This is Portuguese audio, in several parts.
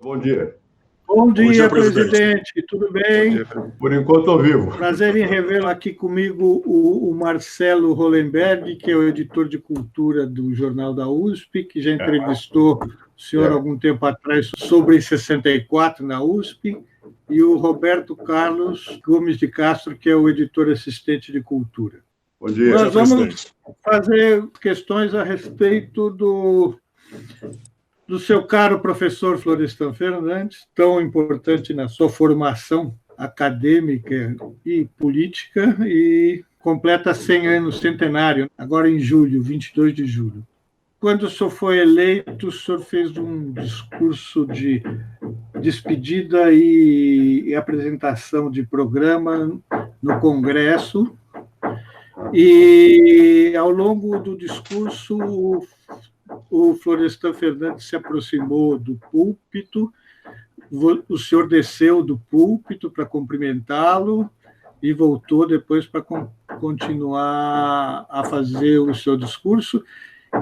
Bom dia. Bom dia, presidente. Tudo bem? Por enquanto, estou vivo. Prazer em revê-lo aqui comigo o Marcelo Hollenberg, que é o editor de cultura do Jornal da USP, que já entrevistou o senhor algum tempo atrás sobre 64 na USP, e o Roberto Carlos Gomes de Castro, que é o editor assistente de cultura. Bom dia, nós vamos fazer questões a respeito do seu caro professor Florestan Fernandes, tão importante na sua formação acadêmica e política, e completa 100 anos centenário, agora em julho, 22 de julho. Quando o senhor foi eleito, o senhor fez um discurso de despedida e apresentação de programa no Congresso, e, ao longo do discurso, o Florestan Fernandes se aproximou do púlpito, o senhor desceu do púlpito para cumprimentá-lo e voltou depois para continuar a fazer o seu discurso.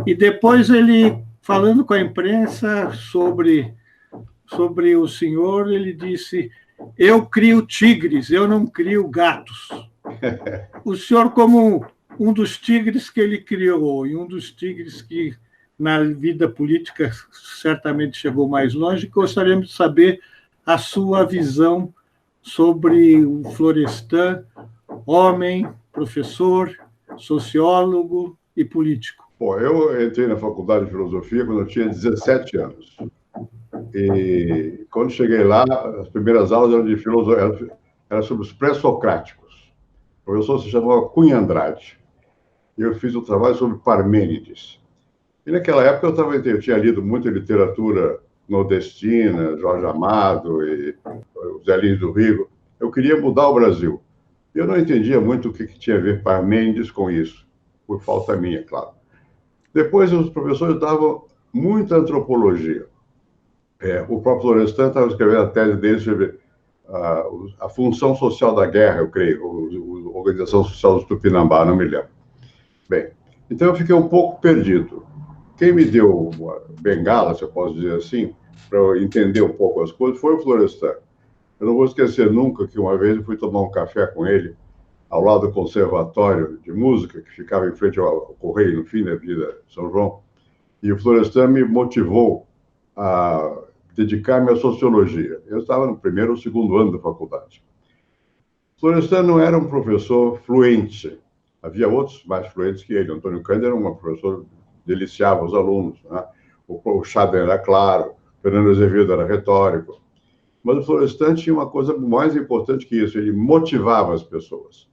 E depois ele, falando com a imprensa sobre o senhor, ele disse: eu crio tigres, eu não crio gatos. O senhor, como um dos tigres que ele criou, e um dos tigres que na vida política certamente chegou mais longe, gostaríamos de saber a sua visão sobre o Florestan, homem, professor, sociólogo e político. Bom, eu entrei na faculdade de filosofia quando eu tinha 17 anos. E quando cheguei lá, as primeiras aulas eram de filosofia, era sobre os pré-socráticos. O professor se chamava Cunha Andrade. E eu fiz um trabalho sobre Parmênides. E naquela época eu tinha lido muita literatura nordestina, Jorge Amado e Zé Lins do Rio. Eu queria mudar o Brasil. Eu não entendia muito o que tinha a ver Parmênides com isso, por falta minha, claro. Depois os professores davam muita antropologia. O próprio Florestan estava escrevendo a tese dele sobre a função social da guerra, eu creio, a Organização Social do Tupinambá, não me lembro. Bem, então eu fiquei um pouco perdido. Quem me deu uma bengala, se eu posso dizer assim, para eu entender um pouco as coisas, foi o Florestan. Eu não vou esquecer nunca que uma vez eu fui tomar um café com ele, ao lado do Conservatório de Música, que ficava em frente ao Correio, no fim da Avenida São João, e o Florestan me motivou a dedicar-me à sociologia. Eu estava no primeiro ou segundo ano da faculdade. Florestan não era um professor fluente. Havia outros mais fluentes que ele. Antônio Cândido era um professor deliciava os alunos, né? O Chadra era claro, Fernando Azevedo era retórico. Mas o Florestan tinha uma coisa mais importante que isso: ele motivava as pessoas.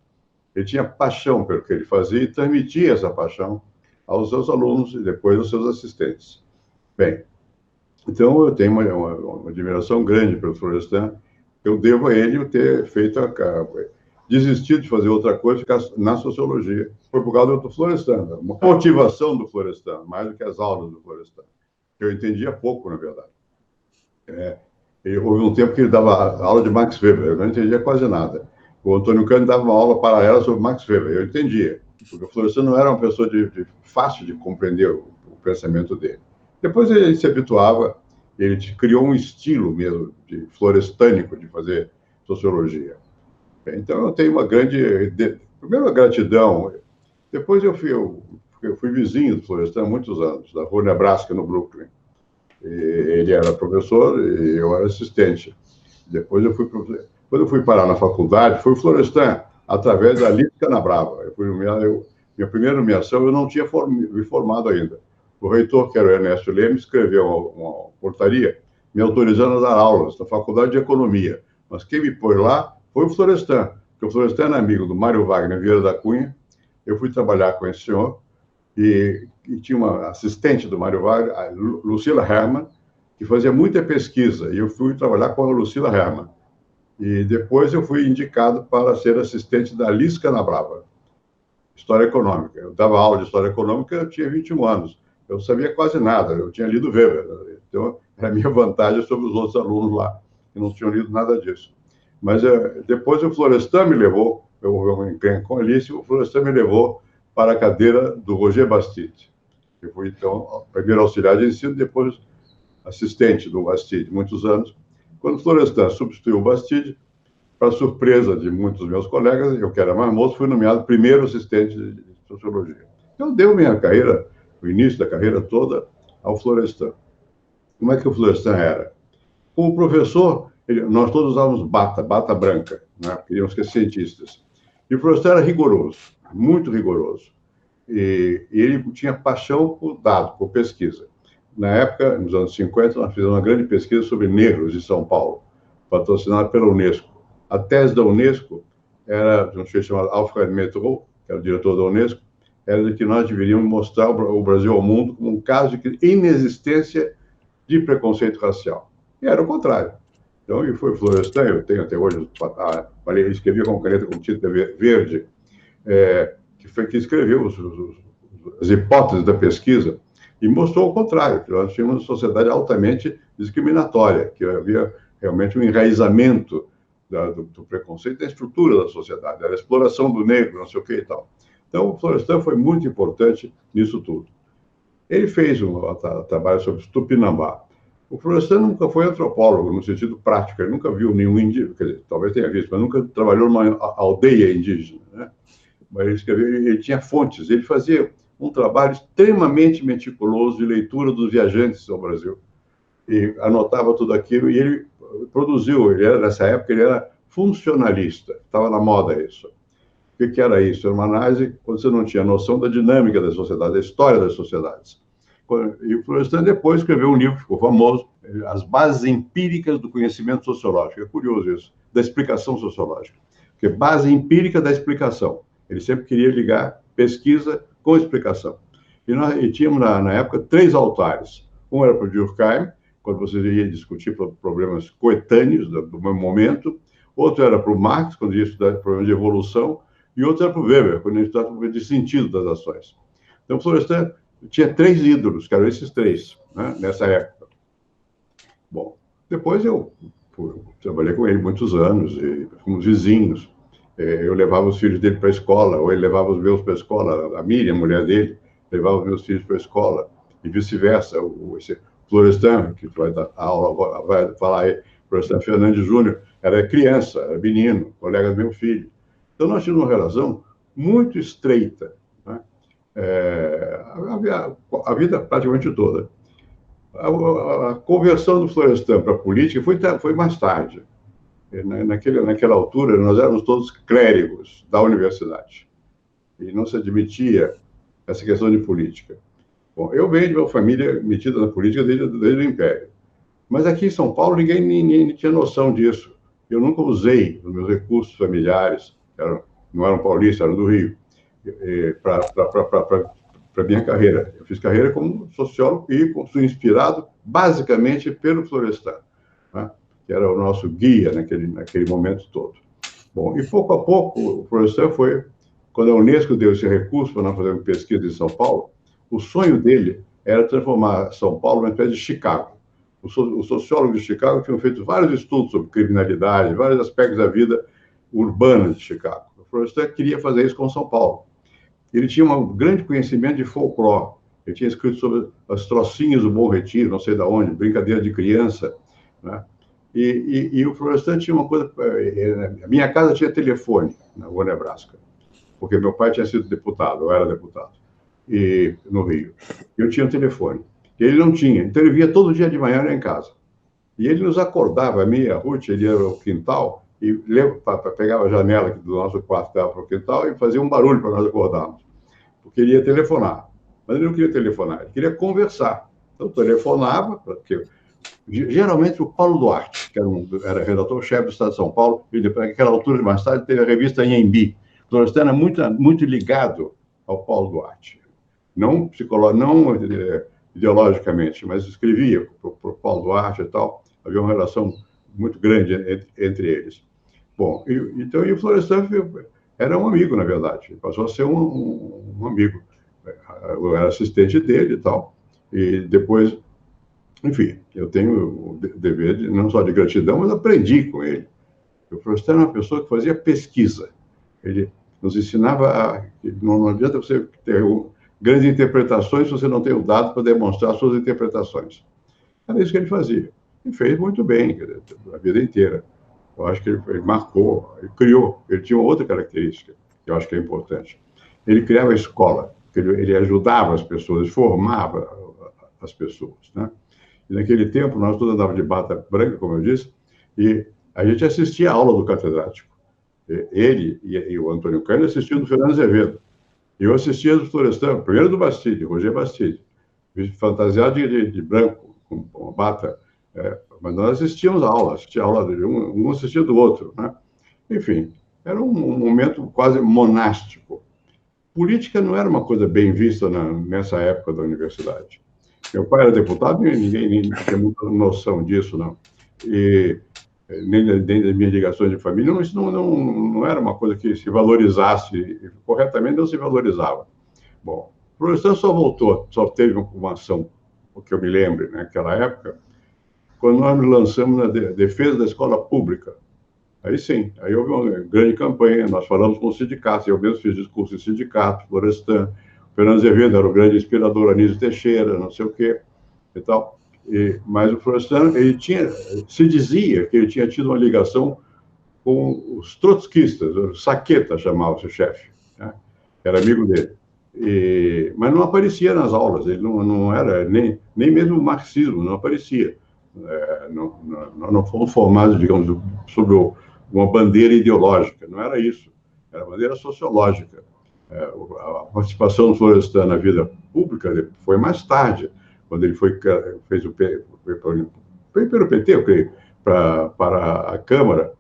Ele tinha paixão pelo que ele fazia e transmitia essa paixão aos seus alunos e depois aos seus assistentes. Bem, então eu tenho uma admiração grande pelo Florestan. Eu devo a ele ter feito desistido de fazer outra coisa, ficar na sociologia. Foi por causa do Florestan, uma motivação do Florestan, mais do que as aulas do Florestan. Eu entendia pouco, na verdade. Houve um tempo que ele dava aula de Max Weber, eu não entendia quase nada. O Antônio Cândido dava uma aula paralela sobre Max Weber, eu entendia, porque o Florestan não era uma pessoa fácil de compreender o pensamento dele. Depois ele se habituava, ele criou um estilo mesmo de florestânico de fazer sociologia. Então, eu tenho uma primeiro, uma gratidão. Depois, eu fui vizinho do Florestan há muitos anos, da Rua Nebraska, no Brooklyn. Ele era professor e eu era assistente. Depois, quando eu fui parar na faculdade, foi o Florestan, através da Alice Canabrava. Minha primeira nomeação, eu não tinha me formado ainda. O reitor, que era o Ernesto Leme, escreveu uma portaria me autorizando a dar aulas na Faculdade de Economia. Mas quem me pôs lá foi o Florestan, porque o Florestan era amigo do Mário Wagner Vieira da Cunha. Eu fui trabalhar com esse senhor e tinha uma assistente do Mário Wagner, a Lucila Hermann, que fazia muita pesquisa, e eu fui trabalhar com a Lucila Hermann. E depois eu fui indicado para ser assistente da Alice Canabrava, História Econômica. Eu dava aula de História Econômica, eu tinha 21 anos. Eu não sabia quase nada, eu tinha lido Weber. Então, era a minha vantagem sobre os outros alunos lá, que não tinham lido nada disso. Mas depois o Florestan me levou, eu encrenco com a Alice, o Florestan me levou para a cadeira do Roger Bastide. Eu fui, então, primeiro auxiliar de ensino, depois assistente do Bastide muitos anos. Quando Florestan substituiu o Bastide, para surpresa de muitos dos meus colegas, eu que era mais moço, fui nomeado primeiro assistente de sociologia. Então, deu minha carreira, o início da carreira toda, ao Florestan. Como é que o Florestan era? Como professor, nós todos usávamos bata branca, né? Queríamos ser cientistas. E o Florestan era rigoroso, muito rigoroso. E ele tinha paixão por dado, por pesquisa. Na época, nos anos 50, nós fizemos uma grande pesquisa sobre negros de São Paulo, patrocinada pela Unesco. A tese da Unesco era de um sujeito chamado Alfred Métraux, que era o diretor da Unesco, era de que nós deveríamos mostrar o Brasil ao mundo como um caso de inexistência de preconceito racial. E era o contrário. Então, e foi Florestan, eu tenho até hoje, escrevia com caneta com tinta verde, que escreveu as hipóteses da pesquisa e mostrou o contrário, que nós tínhamos uma sociedade altamente discriminatória, que havia realmente um enraizamento do preconceito da estrutura da sociedade, da exploração do negro, não sei o que e tal. Então, o Florestan foi muito importante nisso tudo. Ele fez um trabalho sobre Tupinambá. O Florestan nunca foi antropólogo, no sentido prático, ele nunca viu nenhum indígena, quer dizer, talvez tenha visto, mas nunca trabalhou numa aldeia indígena, né? Mas ele escreveu, ele tinha fontes, ele fazia um trabalho extremamente meticuloso de leitura dos viajantes ao Brasil. E anotava tudo aquilo, e ele produziu, nessa época, ele era funcionalista, estava na moda isso. O que era isso? Era uma análise quando você não tinha noção da dinâmica da sociedade, da história das sociedades. E o Florestan depois escreveu um livro que ficou famoso, As Bases Empíricas do Conhecimento Sociológico. É curioso isso, da explicação sociológica. Porque base empírica da explicação. Ele sempre queria ligar pesquisa com explicação. E tínhamos, na época, 3 altares. Um era para o Durkheim, quando você ia discutir problemas coetâneos do mesmo momento. Outro era para o Marx, quando ia estudar problemas de evolução. E outro era para o Weber, quando ia estudar problemas de sentido das ações. Então, o Florestan tinha 3 ídolos, que eram esses 3, né, nessa época. Bom, depois eu trabalhei com ele muitos anos, e fomos vizinhos. Eu levava os filhos dele para a escola, ou ele levava os meus para a escola. A Miriam, a mulher dele, levava os meus filhos para a escola, e vice-versa. Esse Florestan, que vai dar aula, vai falar aí, Florestan Fernandes Júnior, era criança, era menino, colega do meu filho. Então, nós tínhamos uma relação muito estreita, né? A vida praticamente toda. A conversão do Florestan para a política foi mais tarde. Naquela altura, nós éramos todos clérigos da universidade. E não se admitia essa questão de política. Bom, eu venho de uma família metida na política desde o Império. Mas aqui em São Paulo, ninguém tinha noção disso. Eu nunca usei os meus recursos familiares, não eram paulistas, eram do Rio, para a minha carreira. Eu fiz carreira como sociólogo e fui inspirado basicamente pelo Florestan, né? Que era o nosso guia naquele momento todo. Bom, e pouco a pouco, o Florestan foi, quando a Unesco deu esse recurso para nós fazer uma pesquisa em São Paulo, o sonho dele era transformar São Paulo numa espécie de Chicago. Os sociólogos de Chicago tinham feito vários estudos sobre criminalidade, vários aspectos da vida urbana de Chicago. O Florestan queria fazer isso com São Paulo. Ele tinha um grande conhecimento de folclore. Ele tinha escrito sobre as trocinhas do Bom Retiro, não sei de onde, brincadeira de criança, né? E o Florestan tinha uma coisa... A minha casa tinha telefone, na Rua Nebraska, porque meu pai tinha sido deputado, eu era deputado, no Rio. Eu tinha um telefone. Ele não tinha, então ele via todo dia de manhã lá em casa. E ele nos acordava, a minha e a Ruth, ele ia ao quintal, e pegava a janela do nosso quarto para o quintal e fazia um barulho para nós acordarmos. Porque ele ia telefonar. Mas ele não queria telefonar, ele queria conversar. Então telefonava, porque geralmente o Paulo Duarte, que era redator-chefe do Estado de São Paulo, e depois, naquela altura, mais tarde, teve a revista Anhembi. O Florestan era muito ligado ao Paulo Duarte. Não ideologicamente, mas escrevia para o Paulo Duarte e tal. Havia uma relação muito grande entre eles. Bom, então o Florestan era um amigo, na verdade. Ele passou a ser um amigo. Eu era assistente dele e tal. E depois, enfim, eu tenho o dever não só de gratidão, mas aprendi com ele. O Florestan era uma pessoa que fazia pesquisa. Ele nos ensinava que não adianta você ter grandes interpretações se você não tem o dado para demonstrar suas interpretações. Era isso que ele fazia. E fez muito bem, a vida inteira. Eu acho que ele marcou, ele criou. Ele tinha uma outra característica, que eu acho que é importante. Ele criava a escola, ele ajudava as pessoas, formava as pessoas, né? E naquele tempo, nós todos andávamos de bata branca, como eu disse, e a gente assistia a aula do catedrático. Ele e o Antônio Cândido assistiam do Fernando Azevedo. E eu assistia do Florestan, primeiro do Bastide, Roger Bastide, fantasiado de branco, com uma bata. Mas nós assistíamos a aula, dele, um assistia do outro, né? Enfim, era um momento quase monástico. Política não era uma coisa bem vista nessa época da universidade. Meu pai era deputado e ninguém tinha muita noção disso, não. E nem das minhas ligações de família, isso não era uma coisa que se valorizasse, corretamente não se valorizava. Bom, o Florestan só teve uma ação, o que eu me lembro, naquela época, quando nós nos lançamos na defesa da escola pública. Aí sim, aí houve uma grande campanha, nós falamos com os sindicatos, eu mesmo fiz discurso em sindicato, Florestan, Fernando Azevedo era o grande inspirador, Anísio Teixeira, não sei o quê, e tal. Mas o Florestan, se dizia que ele tinha tido uma ligação com os trotskistas, o Saqueta chamava-se o chefe, né? Era amigo dele. Mas não aparecia nas aulas, ele não era, nem mesmo o marxismo não aparecia. Não fomos formados, digamos, sobre uma bandeira ideológica, não era isso, era bandeira sociológica. A participação do Florestan na vida pública foi mais tarde, quando ele foi pelo PT, eu creio, para a Câmara,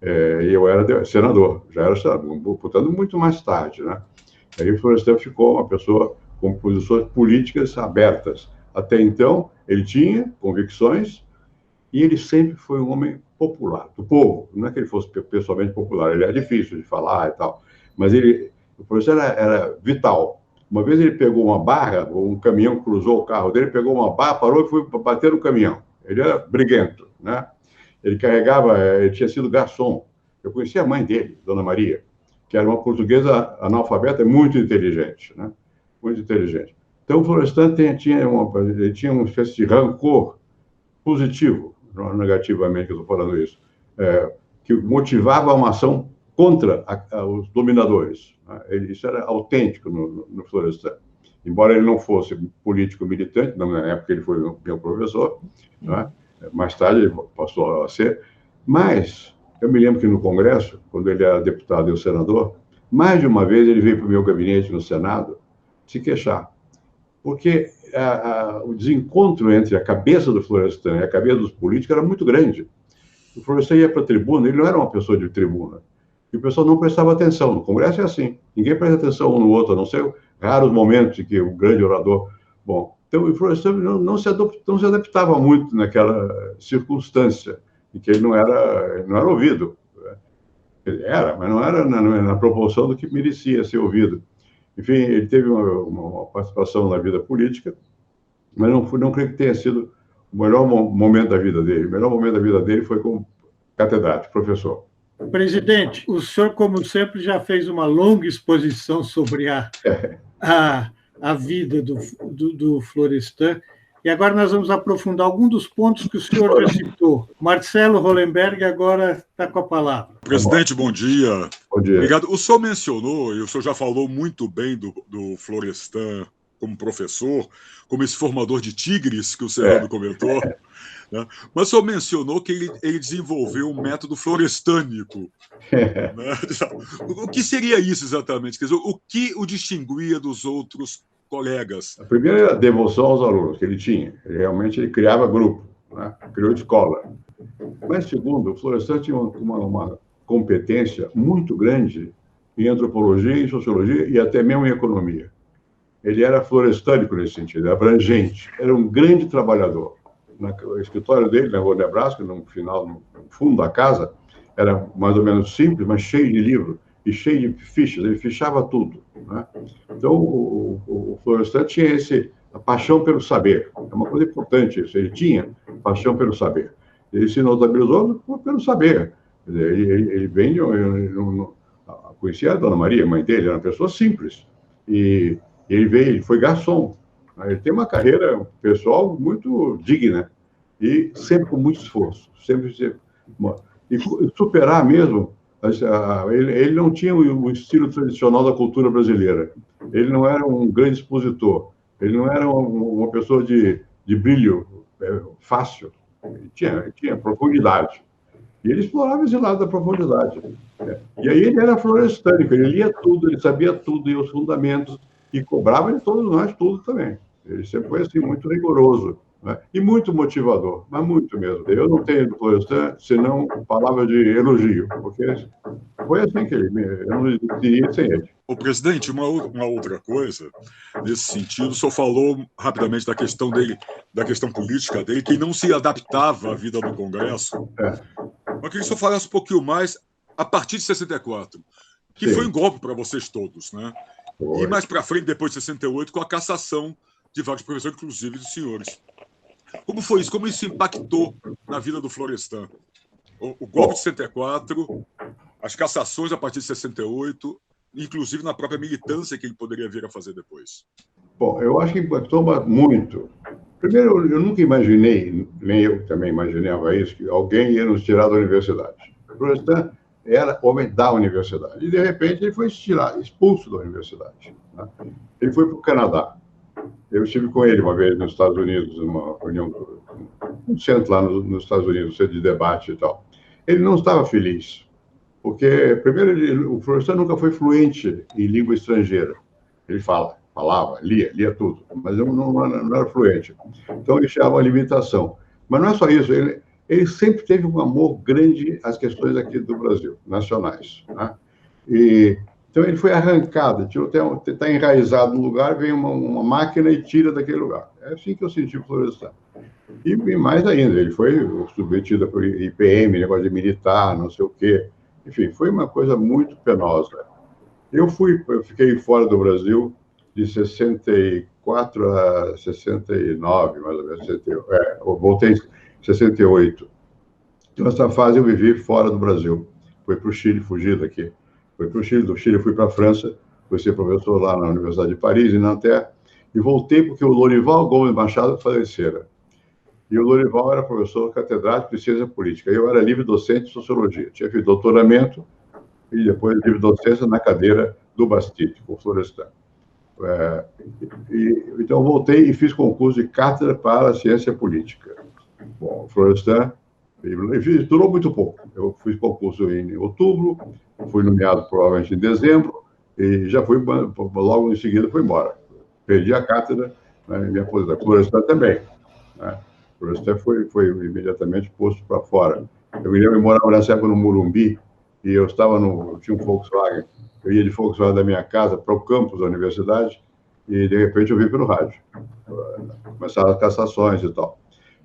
e eu era senador, já era senador, portanto, muito mais tarde, né? Aí o Florestan ficou uma pessoa com posições políticas abertas. Até então, ele tinha convicções e ele sempre foi um homem popular, do povo. Não é que ele fosse pessoalmente popular, ele era difícil de falar e tal, mas o Florestan era vital. Uma vez ele pegou uma barra, um caminhão cruzou o carro dele, pegou uma barra, parou e foi bater no caminhão. Ele era briguento, né? Ele tinha sido garçom. Eu conheci a mãe dele, Dona Maria, que era uma portuguesa analfabeta muito inteligente, né? Muito inteligente. Então, o Florestan tinha uma espécie de rancor positivo, não negativamente que eu estou falando isso, que motivava uma ação contra os dominadores, né? Isso era autêntico no Florestan. Embora ele não fosse político militante, na época ele foi meu professor, né? Mais tarde ele passou a ser, mas eu me lembro que no Congresso, quando ele era deputado e eu senador, mais de uma vez ele veio para o meu gabinete no Senado se queixar, porque o desencontro entre a cabeça do Florestan e a cabeça dos políticos era muito grande. O Florestan ia para a tribuna, ele não era uma pessoa de tribuna, e o pessoal não prestava atenção. No Congresso é assim, ninguém presta atenção um no outro, a não ser raros momentos em que o grande orador... Bom, então o Florestan não se adaptava muito naquela circunstância, em que ele não era ouvido. Ele era, mas não era na proporção do que merecia ser ouvido. Enfim, ele teve uma participação na vida política, mas não creio que tenha sido o melhor momento da vida dele. O melhor momento da vida dele foi como catedrático, professor. Presidente, o senhor, como sempre, já fez uma longa exposição sobre a vida do Florestan, e agora nós vamos aprofundar alguns dos pontos que o senhor já citou. Marcelo Hollenberg agora está com a palavra. Presidente, bom dia. Bom dia. Obrigado. O senhor mencionou, e o senhor já falou muito bem do Florestan como professor, como esse formador de tigres que o Serrano comentou, né? Mas o senhor mencionou que ele desenvolveu um método florestânico. Né? O que seria isso exatamente? Quer dizer, o que o distinguia dos outros colegas? A primeira era a devoção aos alunos que ele tinha. Ele criava grupo, né? Criou escola. Mas, segundo, o Florestan tinha uma competência muito grande em antropologia, em sociologia e até mesmo em economia. Ele era florestânico nesse sentido, abrangente. Era um grande trabalhador. O escritório dele, na Rua Nebraska, no fundo da casa, era mais ou menos simples, mas cheio de livros e cheio de fichas. Ele fichava tudo, né? Então, o Florestan tinha a paixão pelo saber. É uma coisa importante isso. Ele tinha paixão pelo saber. Ele se notabilizou pelo saber. Ele vem conhecia a Dona Maria, mãe dele, era uma pessoa simples. E ele foi garçom. Ele tem uma carreira pessoal muito digna. E sempre com muito esforço, e superar mesmo. Ele não tinha o estilo tradicional da cultura brasileira. Ele não era um grande expositor. Ele não era uma pessoa de brilho fácil. Ele tinha profundidade. E ele explorava esse lado da profundidade. E aí ele era florestânico, ele lia tudo, ele sabia tudo, e os fundamentos, e cobrava de todos nós tudo também. Ele sempre foi assim, muito rigoroso, né? E muito motivador, mas muito mesmo. Eu não tenho do Florestan senão palavra de elogio, porque foi assim que eu não existiria sem ele. O presidente, uma outra coisa, nesse sentido, o senhor falou rapidamente da questão dele, da questão política dele, que não se adaptava à vida do Congresso. Mas queria que o senhor falasse um pouquinho mais a partir de 64, que Sim. foi um golpe para vocês todos, né? Foi. E mais para frente, depois de 68, com a cassação de vários professores, inclusive dos senhores. Como foi isso? Como isso impactou na vida do Florestan? O golpe de 64, as cassações a partir de 68, inclusive na própria militância que ele poderia vir a fazer depois. Bom, eu acho que impactou muito. Primeiro, eu nunca imaginei, nem eu também imaginava isso, que alguém ia nos tirar da universidade. O Florestan era homem da universidade. E, de repente, ele foi expulso da universidade, né? Ele foi para o Canadá. Eu estive com ele uma vez nos Estados Unidos, numa reunião, um centro lá nos Estados Unidos, um centro de debate e tal. Ele não estava feliz, porque, primeiro, o Florestan nunca foi fluente em língua estrangeira. Ele falava, lia tudo, mas não era fluente. Então, ele tinha uma limitação. Mas não é só isso, ele sempre teve um amor grande às questões aqui do Brasil, nacionais, né? Então, ele foi arrancado, está enraizado no lugar, vem uma máquina e tira daquele lugar. É assim que eu senti o Florestan. E mais ainda, ele foi submetido por IPM, negócio de militar, não sei o quê. Enfim, foi uma coisa muito penosa. Eu fiquei fora do Brasil de 64 a 69, mais ou menos. Eu voltei em 68. Então, essa fase eu vivi fora do Brasil. Fui para o Chile, fugi daqui. Fui para o Chile, do Chile fui para a França, fui ser professor lá na Universidade de Paris, em Nanterre, e voltei porque o Lorival Gomes Machado falecera. E o Lorival era professor catedrático de ciência política. Eu era livre docente de sociologia. Tinha feito doutoramento e depois livre docência na cadeira do Bastide, com o Florestan. Então, voltei e fiz concurso de cátedra para a ciência política. Bom, o Florestan durou muito pouco. Eu fiz concurso em outubro, fui nomeado provavelmente em dezembro, e já fui, logo em seguida, fui embora. Perdi a cátedra, né, e me aposentei. O Florestan também, né? O Florestan foi imediatamente posto para fora. Eu me lembro de morar nessa época no Morumbi, e eu tinha um Volkswagen, eu ia de Volkswagen da minha casa para o campus da universidade, e de repente eu vi pelo rádio. Começaram as cassações e tal.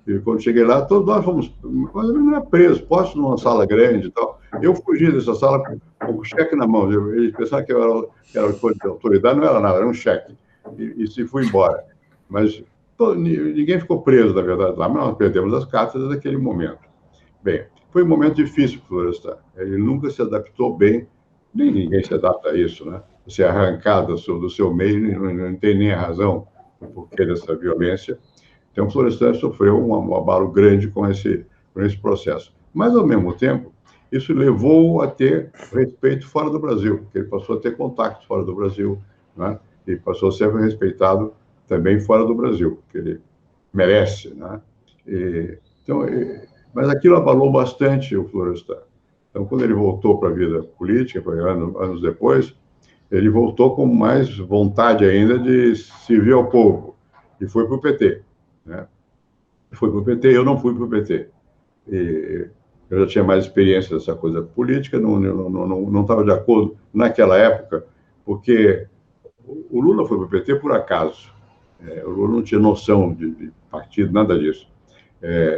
E quando cheguei lá, todos nós fomos, mas eu não era preso, posto numa sala grande e tal. Eu fugi dessa sala com o cheque na mão. Eles pensavam que eu era autoridade, não era nada, era um cheque. E se fui embora. Mas ninguém ficou preso, na verdade, lá, mas nós perdemos as cátedras naquele momento. Bem, foi um momento difícil para o Florestan. Ele nunca se adaptou bem, nem ninguém se adapta a isso, né? Você é arrancado do seu meio, não tem nem a razão do porquê dessa violência. Então, o Florestan sofreu um abalo grande com esse processo. Mas, ao mesmo tempo, isso levou a ter respeito fora do Brasil, porque ele passou a ter contatos fora do Brasil, né? E passou a ser respeitado também fora do Brasil, que ele merece, né? Mas aquilo abalou bastante o Florestan. Então, quando ele voltou para a vida política, foi anos depois, ele voltou com mais vontade ainda de servir ao povo, e foi para o PT. Né? Foi para o PT, eu não fui para o PT. Eu já tinha mais experiência dessa coisa política, não estava de acordo naquela época, porque o Lula foi para o PT por acaso. O Lula não tinha noção de partido, nada disso.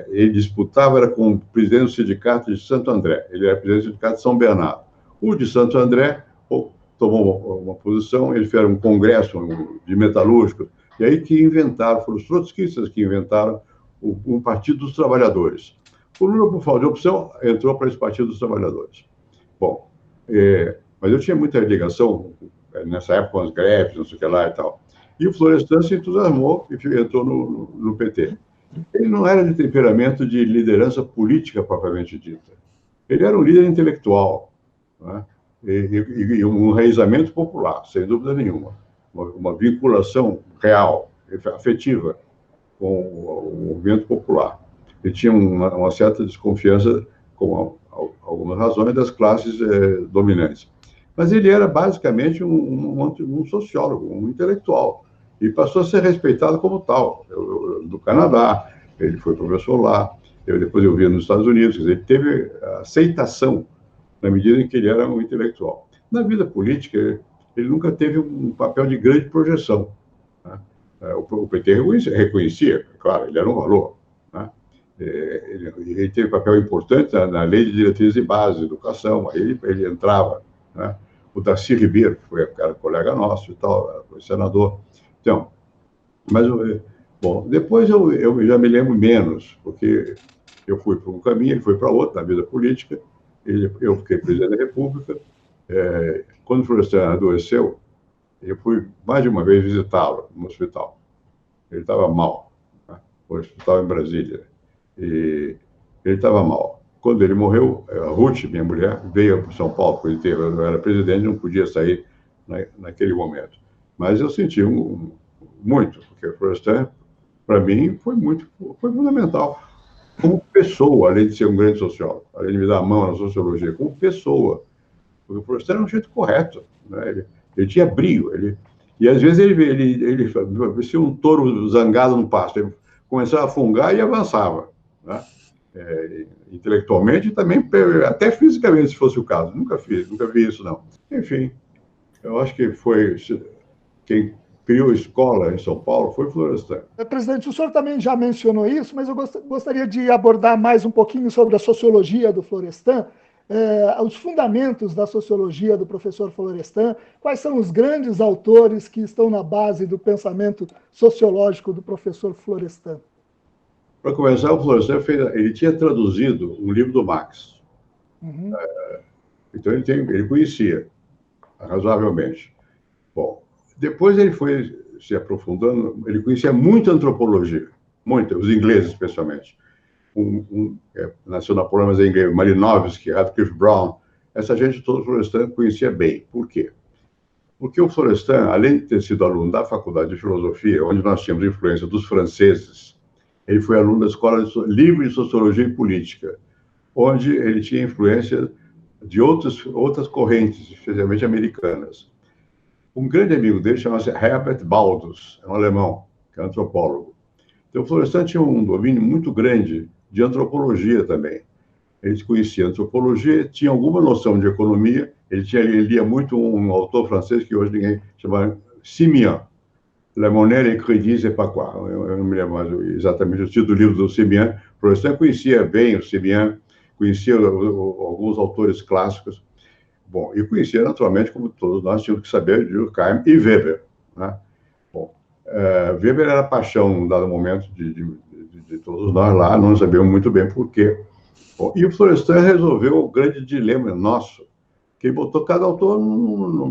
Ele disputava era com o presidente do sindicato de Santo André. Ele era presidente do sindicato de São Bernardo. O de Santo André tomou uma posição, ele fez um congresso de metalúrgicos, e aí que inventaram, foram os trotskistas que inventaram o Partido dos Trabalhadores. O Lula, por falta de opção, entrou para esse Partido dos Trabalhadores. Bom, mas eu tinha muita ligação, nessa época, com as greves, não sei o que lá e tal. E o Florestan se entusiasmou e entrou no PT. Ele não era de temperamento de liderança política propriamente dita. Ele era um líder intelectual, né? E um enraizamento popular, sem dúvida nenhuma. Uma vinculação real, afetiva, com o movimento popular. Ele tinha uma certa desconfiança, com algumas razões, das classes dominantes. Mas ele era basicamente um sociólogo, um intelectual, e passou a ser respeitado como tal. Do Canadá, ele foi professor lá, depois eu vi nos Estados Unidos, ele teve aceitação na medida em que ele era um intelectual. Na vida política, ele nunca teve um papel de grande projeção, né? O PT reconhecia, claro, ele era um valor, né? Ele teve papel importante na lei de diretrizes de base, educação, aí ele entrava, né? O Darcy Ribeiro, que foi colega nosso e tal, foi senador. Então, mas, bom, depois eu já me lembro menos, porque eu fui para um caminho, ele foi para outro, na vida política, eu fiquei presidente da República. Quando o Florestan adoeceu, eu fui mais de uma vez visitá-lo no hospital. Ele estava mal, né? O hospital em Brasília. E ele estava mal. Quando ele morreu, a Ruth, minha mulher, veio para São Paulo, porque eu era presidente, não podia sair naquele momento. Mas eu senti muito, porque o Florestan, para mim, foi fundamental. Como pessoa, além de ser um grande sociólogo, além de me dar a mão na sociologia, como pessoa. Porque o Florestan era um jeito correto, né? Ele tinha brio, e às vezes ele parecia um touro zangado no pasto. Ele começava a fungar e avançava, né? Intelectualmente e também, até fisicamente, se fosse o caso. Nunca vi isso, não. Enfim, eu acho que foi quem criou a escola em São Paulo foi o Florestan. Presidente, o senhor também já mencionou isso, mas eu gostaria de abordar mais um pouquinho sobre a sociologia do Florestan, os fundamentos da sociologia do professor Florestan, quais são os grandes autores que estão na base do pensamento sociológico do professor Florestan. Para começar, o Florestan ele tinha traduzido um livro do Marx. Uhum. Então ele conhecia razoavelmente. Bom, depois ele foi se aprofundando, ele conhecia muito antropologia, muito, os ingleses especialmente. Nasceu na Polônia, mas é inglês, Malinowski, Radcliffe Brown, essa gente toda o Florestan conhecia bem. Por quê? Porque o Florestan, além de ter sido aluno da Faculdade de Filosofia, onde nós tínhamos influência dos franceses, ele foi aluno da Escola Livre de Sociologia e Política, onde ele tinha influência de outras correntes, especialmente americanas. Um grande amigo dele chamava-se Herbert Baldus, é um alemão, que é antropólogo. Então, o Florestan tinha um domínio muito grande de antropologia também. Ele conhecia antropologia, tinha alguma noção de economia, ele lia muito um autor francês que hoje ninguém chama Simian, La Monnaie, les Crédits et pas quoi. Eu não me lembro mais exatamente o título do livro do Simian. O Florestan conhecia bem o Simian, conhecia alguns autores clássicos. Bom, e conhecia naturalmente, como todos nós tínhamos que saber, de Durkheim e Weber, né? Bom, Weber era a paixão, num dado momento, de todos nós lá, não sabíamos muito bem por quê. Bom, e o Florestan resolveu o grande dilema nosso, que ele botou cada autor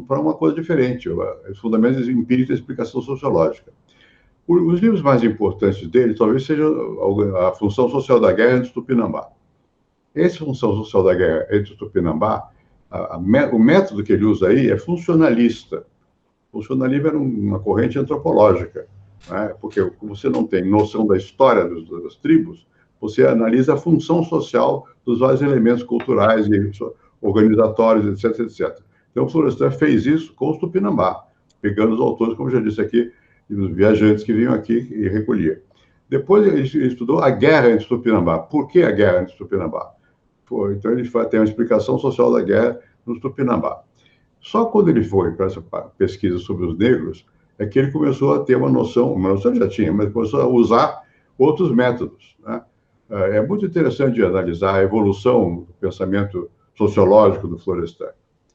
para uma coisa diferente, os fundamentos empíricos da explicação sociológica. Os livros mais importantes dele talvez seja a Função Social da Guerra entre os Tupinambá. Essa Função Social da Guerra entre os Tupinambá, o método que ele usa aí é funcionalista. O funcionalismo era uma corrente antropológica, né? Porque você não tem noção da história das tribos, você analisa a função social dos vários elementos culturais e organizatórios, etc, etc. Então, o Florestan fez isso com os Tupinambá, pegando os autores, como já disse aqui, os viajantes que vinham aqui e recolhiam. Depois, ele estudou a guerra entre os Tupinambá. Por que a guerra entre os Tupinambá? Então, ele tem uma explicação social da guerra nos Tupinambá. Só quando ele foi para essa pesquisa sobre os negros, é que ele começou a ter uma noção já tinha, mas começou a usar outros métodos, né? É muito interessante analisar a evolução do pensamento sociológico do Florestan,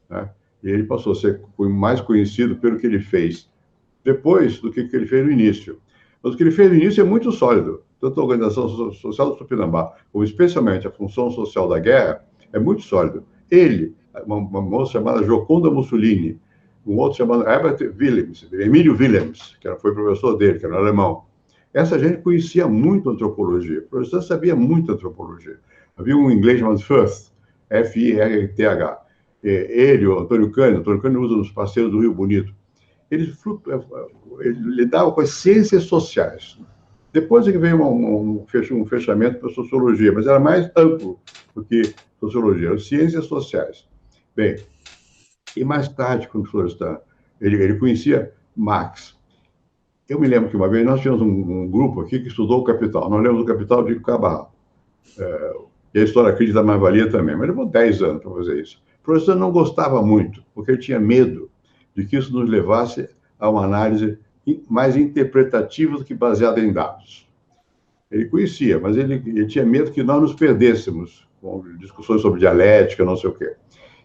né? E ele passou a ser mais conhecido pelo que ele fez depois do que ele fez no início. Mas o que ele fez no início é muito sólido. Tanto a Organização Social do Tupinambá, como especialmente a Função Social da Guerra, é muito sólido. Ele, uma moça chamada Gioconda Mussolini, um outro chamado Emílio Willems, que foi professor dele, que era alemão, Essa gente conhecia muito antropologia. O Florestan sabia muito antropologia. Havia um inglês chamado Firth, F-I-R-T-H. Ele, o Antônio Cândido usa nos Parceiros do Rio Bonito. Ele lidava com as ciências sociais. Depois é que veio um fechamento para a sociologia, mas era mais amplo do que sociologia, eram ciências sociais. Bem, e mais tarde, quando o Florestan, ele conhecia Marx. Eu me lembro que uma vez nós tínhamos um grupo aqui que estudou o Capital. Nós lemos o Capital de Cabral. E a História Crítica da Mais-Valia também. Mas levou 10 anos para fazer isso. O professor não gostava muito, porque ele tinha medo de que isso nos levasse a uma análise mais interpretativa do que baseada em dados. Ele conhecia, mas ele tinha medo que nós nos perdêssemos com discussões sobre dialética, não sei o quê.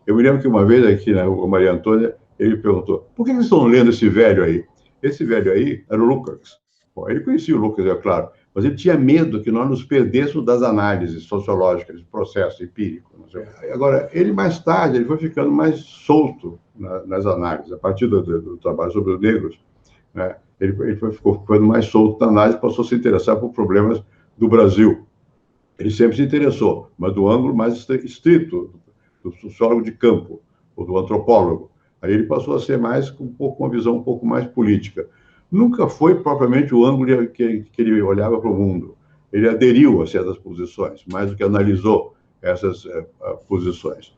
Eu me lembro que uma vez aqui, né, o Maria Antônia, ele perguntou, por que vocês estão lendo esse velho aí? Esse velho aí era o Lucas. Bom, ele conhecia o Lucas, é claro, mas ele tinha medo que nós nos perdêssemos das análises sociológicas, do processo empírico. Não sei. Agora, ele mais tarde, ele foi ficando mais solto nas análises, a partir do trabalho sobre os negros, né? Ele ficou ficando mais solto na análise, passou a se interessar por problemas do Brasil. Ele sempre se interessou, mas do ângulo mais estrito, do sociólogo de campo, ou do antropólogo. Aí ele passou a ser mais, com uma visão um pouco mais política. Nunca foi propriamente o ângulo que ele olhava para o mundo. Ele aderiu a certas posições, mais do que analisou essas posições.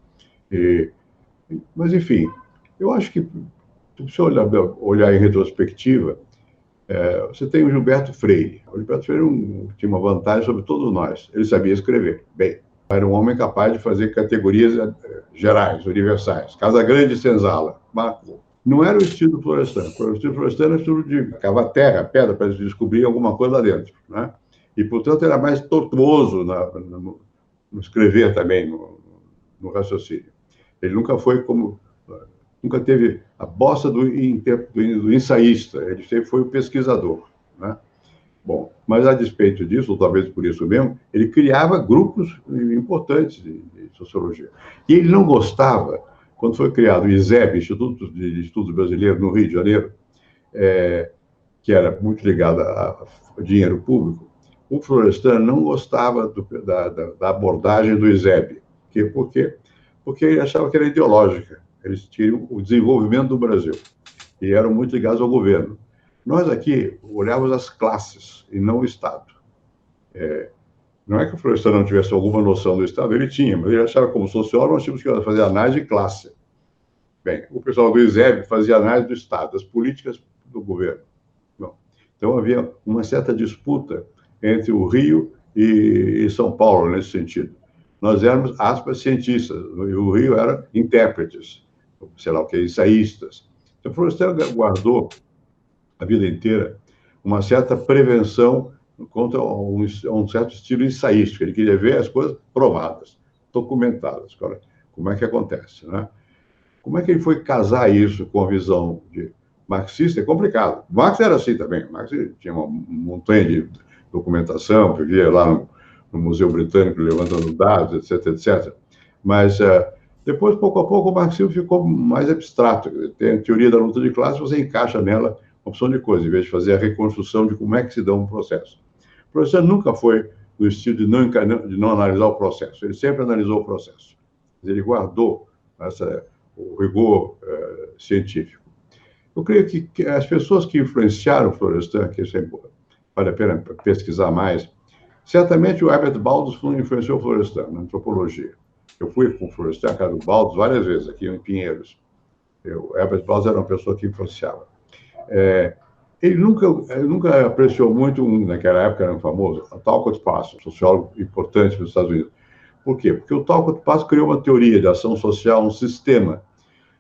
Mas, enfim, eu acho que, se você olhar em retrospectiva, você tem o Gilberto Freire. O Gilberto Freire tinha uma vantagem sobre todos nós. Ele sabia escrever bem. Era um homem capaz de fazer categorias gerais, universais. Casagrande e Senzala. Marcou. Não era o estilo do Florestan. O estilo do Florestan era o estilo de cavar terra, pedra, para descobrir alguma coisa lá dentro, né? E, portanto, era mais tortuoso no escrever também, no raciocínio. Ele nunca foi como... Nunca teve a bossa do ensaísta. Ele sempre foi o pesquisador, né? Bom, mas a despeito disso, ou talvez por isso mesmo, ele criava grupos importantes de sociologia. E ele não gostava, quando foi criado o ISEB, Instituto de Estudos Brasileiros, no Rio de Janeiro, que era muito ligado a dinheiro público, o Florestan não gostava da abordagem do ISEB. Por quê? Porque ele achava que era ideológica. Eles tinham o desenvolvimento do Brasil e eram muito ligados ao governo. Nós aqui olhávamos as classes e não o Estado. Não é que o Florestan não tivesse alguma noção do Estado, ele tinha, mas ele achava, como sociólogo, nós tínhamos que fazer análise de classe. Bem, o pessoal do ISEB fazia análise do Estado, das políticas do governo. Bom, então havia uma certa disputa entre o Rio e São Paulo, nesse sentido. Nós éramos, aspas, cientistas, e o Rio era intérpretes, sei lá o que, ensaístas. Então, o Florestan guardou a vida inteira uma certa prevenção contra um certo estilo ensaístico. Ele queria ver as coisas provadas, documentadas. Como é que acontece, né? Como é que ele foi casar isso com a visão de marxista? É complicado. Marx era assim também. Marx tinha uma montanha de documentação, vivia lá no Museu Britânico levantando dados, etc, etc. Mas depois, pouco a pouco, o marxismo ficou mais abstrato. Tem a teoria da luta de classes, você encaixa nela uma opção de coisa, em vez de fazer a reconstrução de como é que se dá um processo. O professor nunca foi no estilo de não analisar o processo, ele sempre analisou o processo. Ele guardou o rigor científico. Eu creio que as pessoas que influenciaram o Florestan, que vale a pena pesquisar mais, certamente o Herbert Baldus influenciou o Florestan na antropologia. Eu fui com o Florestan, a casa do Baldus, várias vezes, aqui em Pinheiros. O Herbert Baldus era uma pessoa que influenciava. Ele nunca apreciou muito, naquela época era um famoso, o Talcott Passo, um sociólogo importante nos Estados Unidos. Por quê? Porque o Talcott Passo criou uma teoria de ação social, um sistema.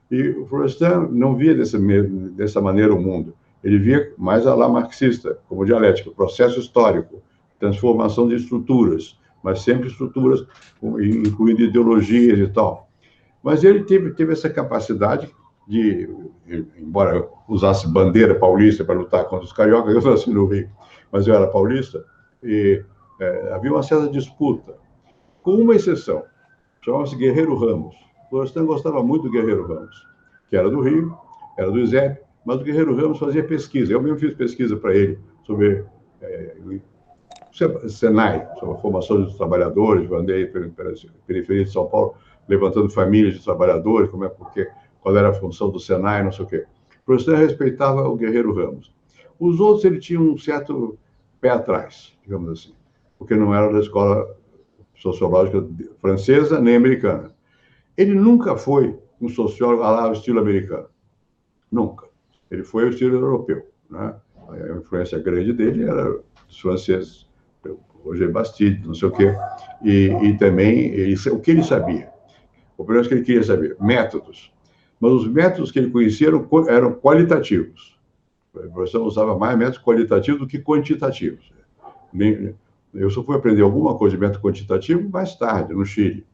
E o Florestan não via dessa maneira o mundo. Ele via mais a lá marxista, como dialética, processo histórico, transformação de estruturas, mas sempre estruturas incluindo ideologias e tal. Mas ele teve essa capacidade de, embora eu usasse bandeira paulista para lutar contra os cariocas, eu nasci no Rio, mas eu era paulista, e havia uma certa disputa, com uma exceção, chamava-se Guerreiro Ramos. O Florestan gostava muito do Guerreiro Ramos, que era do Rio, era do ISEB, mas o Guerreiro Ramos fazia pesquisa. Eu mesmo fiz pesquisa para ele sobre Senai, sobre a formação dos trabalhadores, eu andei pela periferia de São Paulo, levantando famílias de trabalhadores, qual era a função do Senai, não sei o quê. O professor respeitava o Guerreiro Ramos. Os outros, ele tinha um certo pé atrás, digamos assim, porque não era da escola sociológica francesa nem americana. Ele nunca foi um sociólogo ao estilo americano. Nunca. Ele foi ao estilo europeu, né? A influência grande dele era dos franceses, Roger Bastide, não sei o quê, e também o que ele sabia. O problema é que ele queria saber métodos, mas os métodos que ele conhecia eram qualitativos. A professor usava mais métodos qualitativos do que quantitativos. Eu só fui aprender alguma coisa de método quantitativo mais tarde, no Chile.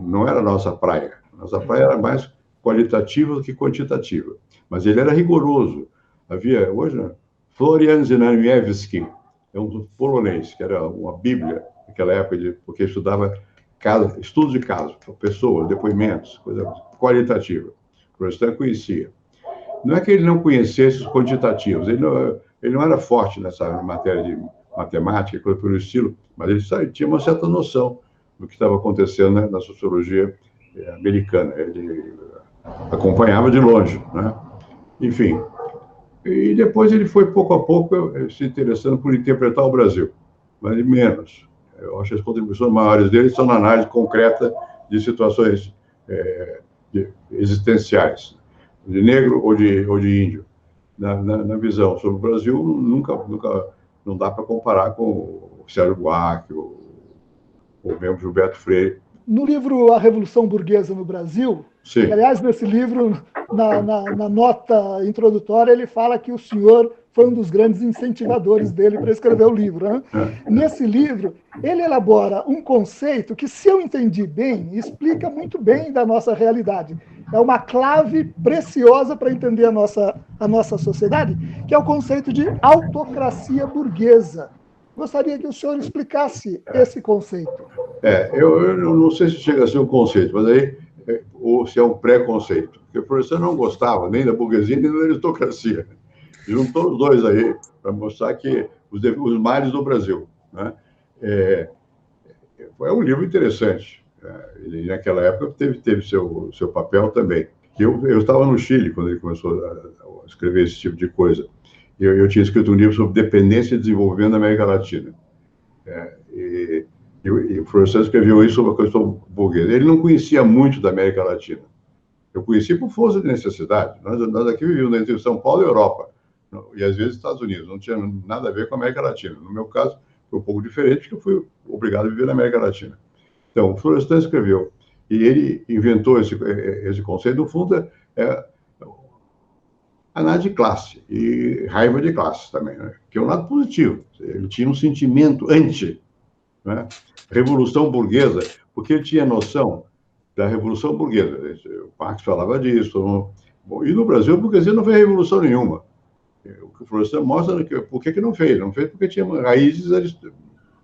Não era a nossa praia. Nossa praia era mais qualitativa do que quantitativa. Mas ele era rigoroso. Havia, hoje, Florian Znamiewski, é um polonês, que era uma bíblia naquela época, porque estudava estudos de caso, pessoas, depoimentos, coisa qualitativa. O professor conhecia. Não é que ele não conhecesse os quantitativos, ele não era forte nessa matéria de matemática, coisa pelo estilo, mas ele tinha uma certa noção do que estava acontecendo, né, na sociologia americana. Ele acompanhava de longe, né? Enfim. E depois ele foi, pouco a pouco, se interessando por interpretar o Brasil, mas menos. Eu acho que as contribuições maiores dele são na análise concreta de situações existenciais, de negro ou de índio. Na visão sobre o Brasil, nunca não dá para comparar com o Sérgio Buarque ou mesmo Gilberto Freire. No livro A Revolução Burguesa no Brasil, sim, aliás, nesse livro, na nota introdutória, ele fala que o senhor foi um dos grandes incentivadores dele para escrever o livro, né? Nesse livro, ele elabora um conceito que, se eu entendi bem, explica muito bem da nossa realidade. É uma clave preciosa para entender a nossa sociedade, que é o conceito de autocracia burguesa. Gostaria que o senhor explicasse esse conceito. Eu não sei se chega a ser um conceito, mas aí, ou se é um pré-conceito. Porque o professor não gostava nem da burguesia, nem da aristocracia. Juntou os dois aí, para mostrar que os males do Brasil, né? É um livro interessante. Ele, naquela época, teve seu papel também. Eu estava no Chile quando ele começou a escrever esse tipo de coisa. Eu tinha escrito um livro sobre dependência e desenvolvimento na América Latina. E o professor escreveu isso sobre a questão burguesa. Ele não conhecia muito da América Latina. Eu conheci por força de necessidade. Nós aqui vivíamos entre São Paulo e Europa, e às vezes Estados Unidos. Não tinha nada a ver com a América Latina. No meu caso, foi um pouco diferente, porque eu fui obrigado a viver na América Latina. Então, o Florestan escreveu, e ele inventou esse conceito. No fundo, análise de classe e raiva de classe também, né? Que é um lado positivo. Ele tinha um sentimento anti, né? Revolução burguesa, porque ele tinha noção da revolução burguesa. O Marx falava disso. Bom, e no Brasil, a burguesia não fez revolução nenhuma. O que o Florestan mostra é por que não fez. Não fez porque tinha raízes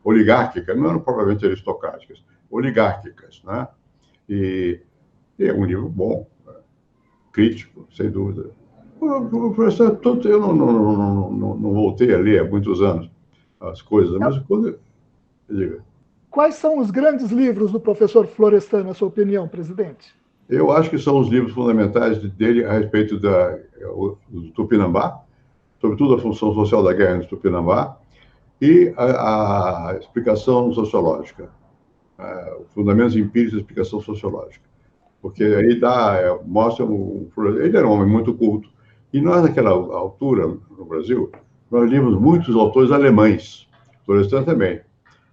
oligárquicas, não eram propriamente aristocráticas, oligárquicas, né? E é um livro bom, crítico, sem dúvida. O professor, eu não voltei a ler há muitos anos as coisas, mas quando... Diga. Quais são os grandes livros do professor Florestan, na sua opinião, presidente? Eu acho que são os livros fundamentais dele a respeito do Tupinambá, sobretudo a função social da guerra no Tupinambá, e a explicação sociológica, os fundamentos empíricos da explicação sociológica. Porque aí mostra... Ele era um homem muito culto. E nós, naquela altura, no Brasil, nós líamos muitos autores alemães, Florestan também,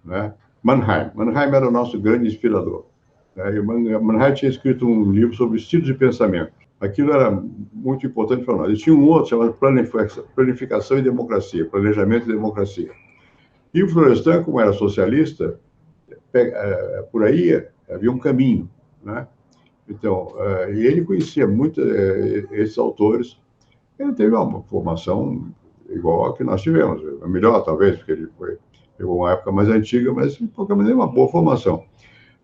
né? Mannheim era o nosso grande inspirador, né? E Mannheim tinha escrito um livro sobre estilo de pensamento. Aquilo era muito importante para nós. E tinha um outro chamado Planificação e Democracia, Planejamento e Democracia. E o Florestan, como era socialista, por aí havia um caminho, né? Então, e ele conhecia muito esses autores. Ele teve uma formação igual a que nós tivemos, a melhor talvez, porque ele pegou uma época mais antiga, mas de qualquer maneira uma boa formação.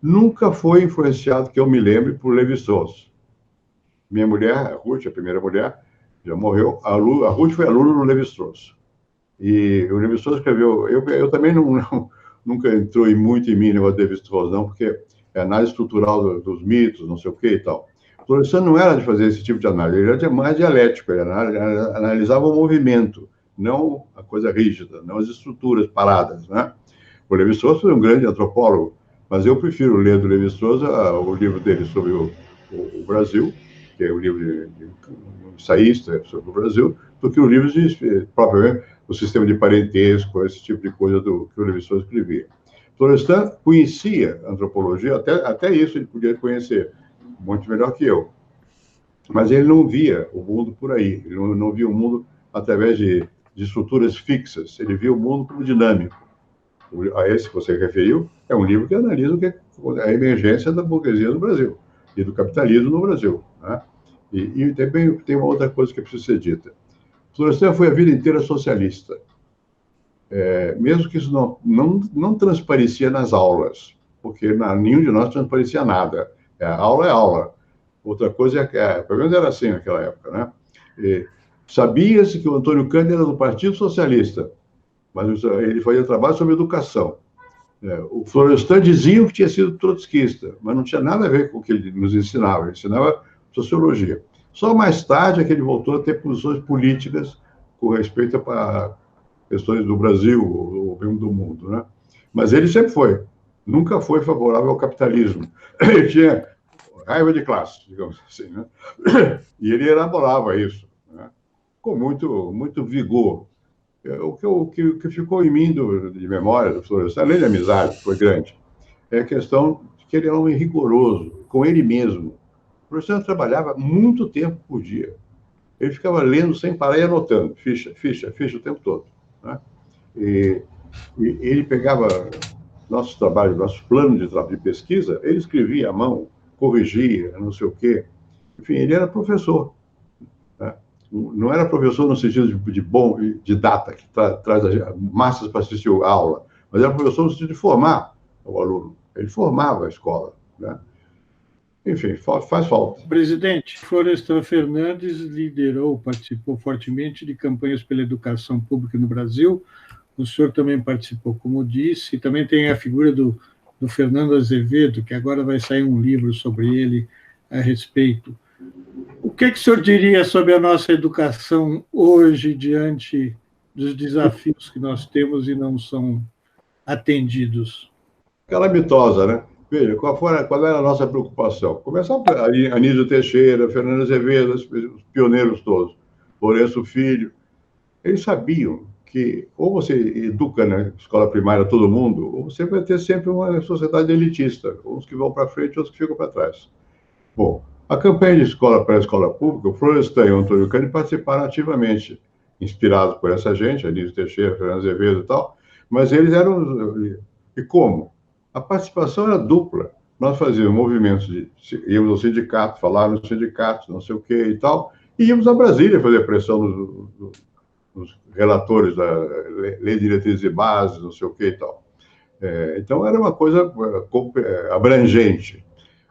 Nunca foi influenciado, que eu me lembre, por Lévi-Strauss. Minha mulher, a Ruth, a primeira mulher, já morreu. A Ruth foi aluna do Lévi-Strauss. E o Levi-Strauss escreveu... Eu também nunca entrou muito em mim o negócio de Levi-Strauss, não, porque é análise estrutural dos mitos, não sei o quê e tal. O Florestan não era de fazer esse tipo de análise, ele era mais dialético, ele analisava o movimento, não a coisa rígida, não as estruturas paradas, né? O Levi-Strauss foi um grande antropólogo, mas eu prefiro ler do Levi-Strauss o livro dele sobre o Brasil, que é o livro de ensaísta sobre o Brasil, do que o livro de, propriamente, o sistema de parentesco, esse tipo de coisa que o Levi-Strauss escrevia. Florestan conhecia a antropologia, até isso ele podia conhecer, muito melhor que eu. Mas ele não via o mundo por aí, ele não via o mundo através de estruturas fixas, ele via o mundo como dinâmico. A esse que você referiu, é um livro que analisa o que é a emergência da burguesia no Brasil e do capitalismo no Brasil, né? E também tem uma outra coisa que precisa ser dita. Florestan foi a vida inteira socialista, mesmo que isso não transparecia nas aulas, porque nenhum de nós transparecia nada. A aula é aula. Outra coisa pelo menos era assim naquela época, né? Sabia-se que o Antônio Cândido era do Partido Socialista, mas ele fazia trabalho sobre educação. O Florestan dizia que tinha sido trotskista, mas não tinha nada a ver com o que ele nos ensinava. Ele ensinava sociologia. Só mais tarde é que ele voltou a ter posições políticas com respeito a questões do Brasil ou mesmo do mundo, né? Mas ele sempre foi. Nunca foi favorável ao capitalismo. Ele tinha raiva de classe, digamos assim, né? E ele elaborava isso, né? Com muito vigor. O que ficou em mim de memória do Florestan, além de amizade, que foi grande, é a questão de que ele era um homem rigoroso, com ele mesmo. O Florestan trabalhava muito tempo por dia. Ele ficava lendo sem parar e anotando, ficha o tempo todo, né? E ele pegava nossos trabalhos, nossos planos de pesquisa, ele escrevia à mão, corrigia, não sei o quê. Enfim, ele era professor, né? Não era professor no sentido de bom, de data, que traz massas para assistir a aula, mas era professor no sentido de formar o aluno. Ele formava a escola, né? Enfim, faz falta. Presidente, Florestan Fernandes participou fortemente de campanhas pela educação pública no Brasil. O senhor também participou, como disse, e também tem a figura do Fernando Azevedo, que agora vai sair um livro sobre ele a respeito. O que o senhor diria sobre a nossa educação hoje, diante dos desafios que nós temos e não são atendidos? Calamitosa, né? Veja, qual era a nossa preocupação? Começar Anísio Teixeira, Fernando Azevedo, os pioneiros todos, Lourenço Filho. Eles sabiam que ou você educa na escola primária todo mundo, ou você vai ter sempre uma sociedade elitista, uns que vão para frente, outros que ficam para trás. Bom, a campanha de escola para a escola pública, o Florestan e o Antônio Cândido participaram ativamente, inspirados por essa gente, Anísio Teixeira, Fernando Azevedo e tal, mas eles eram... E como? A participação era dupla. Nós fazíamos movimentos íamos ao sindicato, falar nos sindicatos, não sei o quê e tal, e íamos a Brasília fazer pressão nos relatores da Lei de Diretrizes e Bases, não sei o quê e tal. Então, era uma coisa abrangente.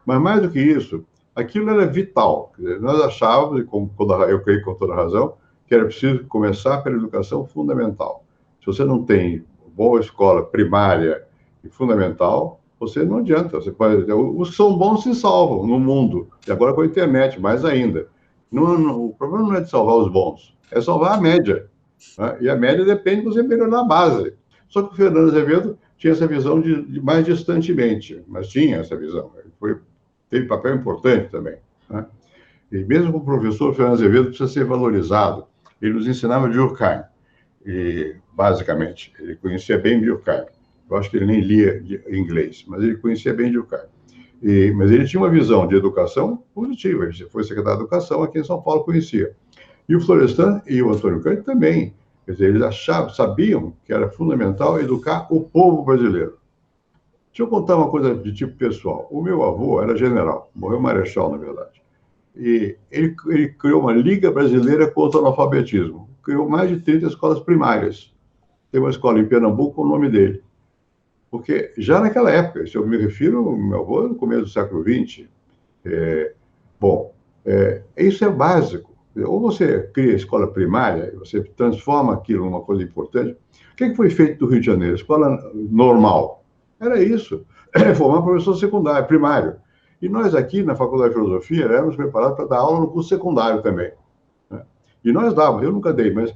Mas, mais do que isso, aquilo era vital. Quer dizer, nós achávamos, e eu creio com toda razão, que era preciso começar pela educação fundamental. Se você não tem boa escola primária e fundamental, você não adianta. Os que são bons se salvam no mundo. E agora com a internet, mais ainda. O problema não é de salvar os bons, é salvar a média, né? E a média depende de você melhorar a base. Só que o Fernando Azevedo tinha essa visão de mais distantemente, mas tinha essa visão. Ele teve papel importante também, né? E mesmo o professor Fernando Azevedo precisa ser valorizado. Ele nos ensinava Durkheim, basicamente. Ele conhecia bem Durkheim. Eu acho que ele nem lia inglês, mas ele conhecia bem Durkheim. Mas ele tinha uma visão de educação positiva. Ele foi secretário de Educação aqui em São Paulo, conhecia. E o Florestan e o Antônio Cândido também. Quer dizer, eles sabiam que era fundamental educar o povo brasileiro. Deixa eu contar uma coisa de tipo pessoal. O meu avô era general, morreu marechal, na verdade. E ele criou uma Liga Brasileira contra o Analfabetismo. Criou mais de 30 escolas primárias. Tem uma escola em Pernambuco com o nome dele. Porque já naquela época, se eu me refiro ao meu avô no começo do século XX, isso é básico. ou você cria a escola primária, você transforma aquilo numa coisa importante. O que foi feito do Rio de Janeiro? Escola normal. Era isso. Formar professor secundário, primário. E nós aqui, na Faculdade de Filosofia, éramos preparados para dar aula no curso secundário também. Né? E nós dávamos, eu nunca dei, mas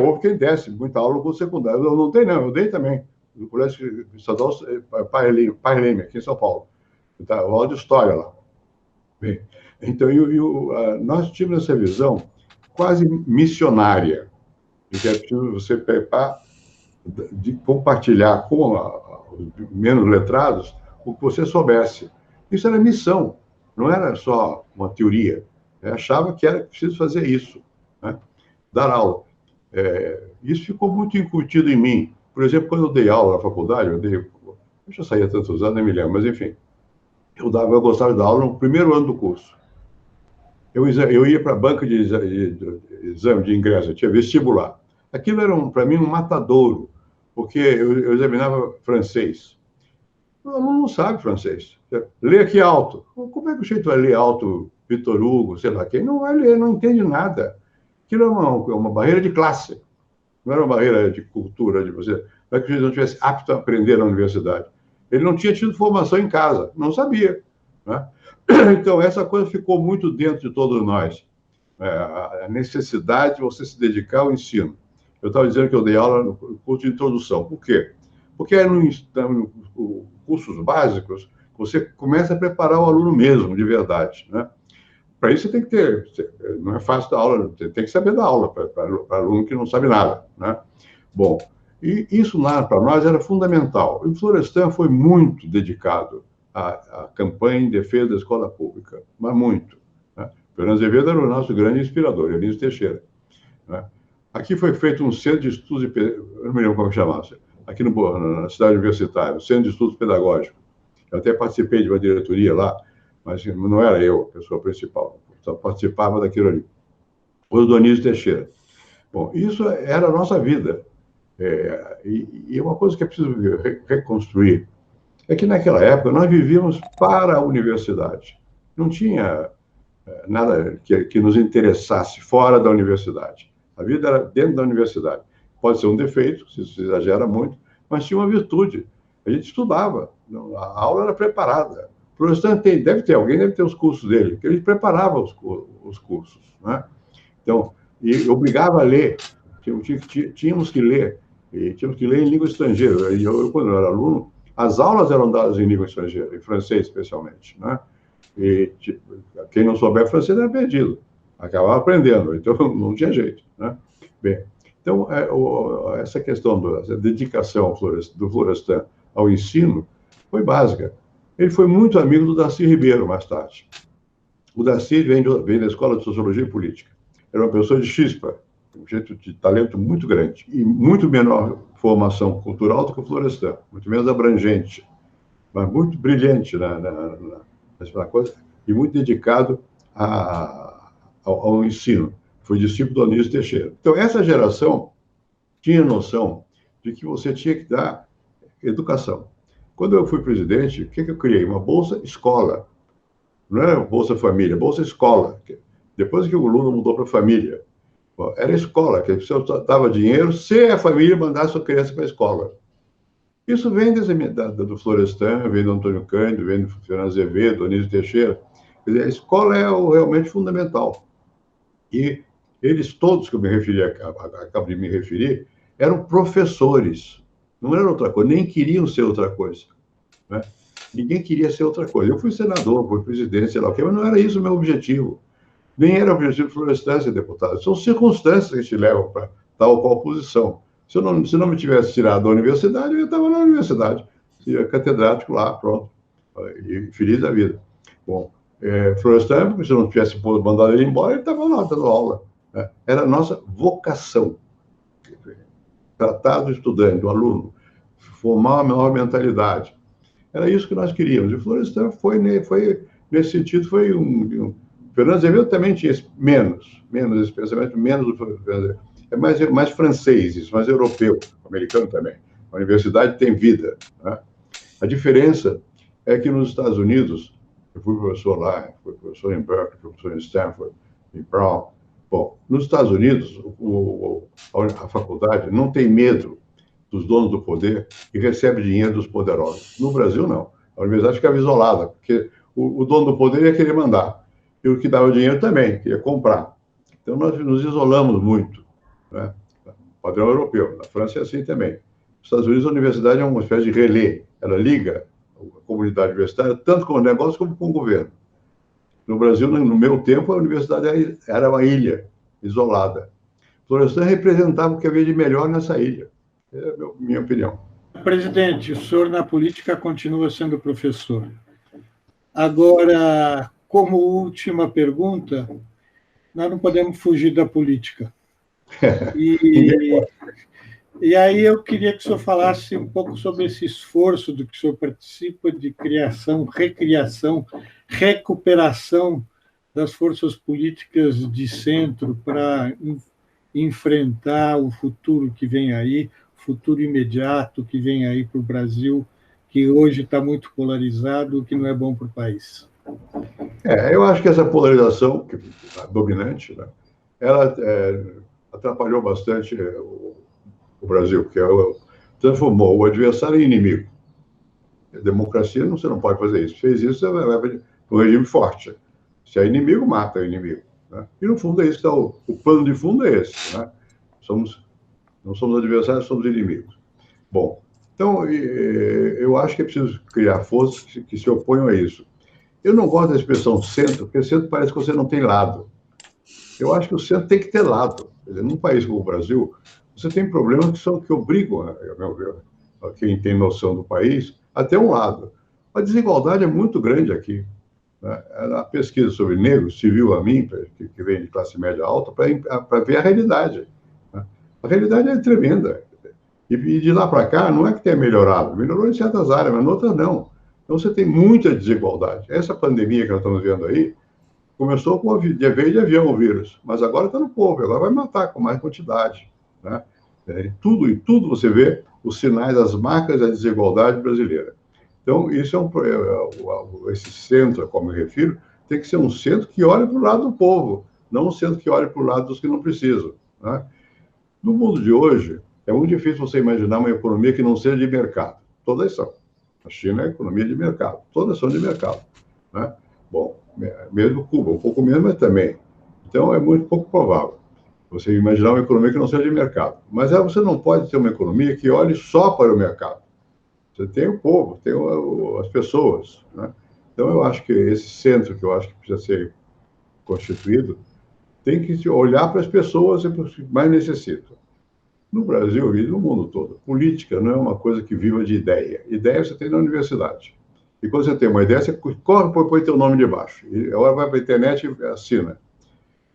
houve quem desse muita aula no curso secundário. Eu não dei, não, eu dei também. No Colégio Estadual Pai Leme, aqui em São Paulo. Tá, aula de história lá. Bem, então, nós tínhamos essa visão quase missionária, de que é preciso você preparar, de compartilhar com os menos letrados o que você soubesse. Isso era missão, não era só uma teoria. Eu achava que era preciso fazer isso, né? Dar aula. Isso ficou muito incutido em mim. Por exemplo, quando eu dei aula na faculdade, eu já saía há tantos anos, nem me lembro, mas enfim, eu gostava de dar aula no primeiro ano do curso. Eu ia para a banca de exame de ingresso, eu tinha vestibular. Aquilo era, para mim, um matadouro, porque eu examinava francês. O aluno não sabe francês. Lê aqui alto. Como é que o jeito vai ler alto Vitor Hugo, sei lá quem? Não vai ler, não entende nada. Aquilo é uma barreira de classe. Não era uma barreira de cultura, de você. Não é que o jeito não tivesse apto a aprender na universidade. Ele não tinha tido formação em casa, não sabia, né? Então, essa coisa ficou muito dentro de todos nós. A necessidade de você se dedicar ao ensino. Eu estava dizendo que eu dei aula no curso de introdução. Por quê? Porque é nos cursos básicos você começa a preparar o aluno mesmo, de verdade, né? Para isso você tem que ter... Não é fácil dar aula, você tem que saber dar aula para aluno que não sabe nada, né? Bom, e isso lá para nós era fundamental. E o Florestan foi muito dedicado à campanha em defesa da escola pública, mas muito, né? Fernando Azevedo era o nosso grande inspirador, Eunício Teixeira, né? Aqui foi feito um centro de estudos, eu não me lembro como chamasse, aqui na cidade universitária, o Centro de Estudos Pedagógicos. Eu até participei de uma diretoria lá, mas não era eu a pessoa principal, só participava daquilo ali. O Dionísio Teixeira. Bom, isso era a nossa vida. E uma coisa que é preciso reconstruir é que naquela época nós vivíamos para a universidade. Não tinha nada que nos interessasse fora da universidade. A vida era dentro da universidade. Pode ser um defeito, se exagera muito, mas tinha uma virtude. A gente estudava, a aula era preparada. O professor alguém deve ter os cursos dele, que ele preparava os cursos, né? Então, e obrigava a ler. Tínhamos que ler. E tínhamos que ler em língua estrangeira. Quando eu era aluno, as aulas eram dadas em língua estrangeira, em francês especialmente, né? E quem não souber francês era perdido. Acabava aprendendo, então não tinha jeito, né? Bem, então, essa questão da dedicação do Florestan ao ensino foi básica. Ele foi muito amigo do Darcy Ribeiro, mais tarde. O Darcy vem da Escola de Sociologia e Política. Era uma pessoa de chispa, um jeito de talento muito grande, e muito menor formação cultural do que o Florestan, muito menos abrangente, mas muito brilhante na coisa, e muito dedicado ao ensino. Foi discípulo do Anísio Teixeira. Então, essa geração tinha noção de que você tinha que dar educação. Quando eu fui presidente, o que eu criei? Uma bolsa escola. Não era bolsa família, bolsa escola. Depois que o Lula mudou para família, era escola, que você dava dinheiro se a família mandasse sua criança para a escola. Isso vem do Florestan, vem do Antônio Cândido, vem do Fernando Azevedo, do Anísio Teixeira. Quer dizer, a escola é realmente fundamental. E eles todos que eu acabo de me referir, eram professores. Não era outra coisa, nem queriam ser outra coisa, né? Ninguém queria ser outra coisa. Eu fui senador, fui presidente, sei lá o quê, mas não era isso o meu objetivo. Nem era o objetivo do Florestan ser deputado. São circunstâncias que te levam para tal ou qual posição. Se não me tivesse tirado da universidade, eu estava na universidade. Seria catedrático lá, pronto. E feliz da vida. Bom, Florestan, se eu não tivesse mandado ele embora, ele estava lá dando aula, né? Era a nossa vocação. Tratar do estudante, do aluno, formar uma menor mentalidade. Era isso que nós queríamos. E o Florestan foi nesse sentido, foi Fernando Azevedo também tinha menos esse pensamento, menos do Fernando Azevedo. É mais francês isso, mais europeu, americano também. A universidade tem vida, né? A diferença é que nos Estados Unidos, eu fui professor lá, fui professor em Berkeley, fui professor em Stanford, em Brown, Bom, nos Estados Unidos, a faculdade não tem medo dos donos do poder e recebe dinheiro dos poderosos. No Brasil, não. A universidade ficava isolada, porque o dono do poder ia querer mandar. E o que dava dinheiro também, queria comprar. Então, nós nos isolamos muito, né? Padrão europeu. Na França é assim também. Nos Estados Unidos, a universidade é uma espécie de relé. Ela liga a comunidade universitária tanto com o negócio como com o governo. No Brasil, no meu tempo, a universidade era uma ilha isolada. Florestan representava o que havia de melhor nessa ilha. É a minha opinião. Presidente, o senhor na política continua sendo professor. Agora, como última pergunta, nós não podemos fugir da política. E aí eu queria que o senhor falasse um pouco sobre esse esforço do que o senhor participa de criação, recriação, recuperação das forças políticas de centro para enfrentar o futuro que vem aí, o futuro imediato que vem aí para o Brasil, que hoje está muito polarizado, o que não é bom para o país. Eu acho que essa polarização que é dominante, né, ela atrapalhou bastante o Brasil, que transformou o adversário em inimigo. A democracia, você não pode fazer isso. Fez isso, você vai para um regime forte. Se é inimigo, mata o inimigo. Né? E, no fundo, é isso que está o pano de fundo é esse. Né? Não somos adversários, somos inimigos. Bom, então, eu acho que é preciso criar forças que se oponham a isso. Eu não gosto da expressão centro, porque centro parece que você não tem lado. Eu acho que o centro tem que ter lado. Quer dizer, num país como o Brasil, você tem problemas que obrigam, a meu ver, a quem tem noção do país, a ter um lado. A desigualdade é muito grande aqui. Né? A pesquisa sobre negros se viu a mim, que vem de classe média alta, para ver a realidade. Né? A realidade é tremenda. E de lá para cá, não é que tenha melhorado. Melhorou em certas áreas, mas em outras não. Então, você tem muita desigualdade. Essa pandemia que nós estamos vendo aí, começou com veio de avião o vírus, mas agora está no povo, agora vai matar com mais quantidade. Né? Em tudo você vê os sinais, as marcas da desigualdade brasileira. Então, isso esse centro, como eu refiro, tem que ser um centro que olhe para o lado do povo, não um centro que olhe para o lado dos que não precisam. Né? No mundo de hoje, é muito difícil você imaginar uma economia que não seja de mercado. Todas são. A China é economia de mercado. Todas são de mercado. Né? Bom, mesmo Cuba, um pouco menos, mas também. Então, é muito pouco provável você imaginar uma economia que não seja de mercado. Mas você não pode ter uma economia que olhe só para o mercado. Você tem o povo, tem as pessoas. Né? Então, eu acho que esse centro, que eu acho que precisa ser constituído, tem que olhar para as pessoas e para os que mais necessitam. No Brasil e no mundo todo, política não é uma coisa que viva de ideia. Ideia você tem na universidade. E quando você tem uma ideia, você corre e põe teu nome debaixo. E agora vai para a internet e assina.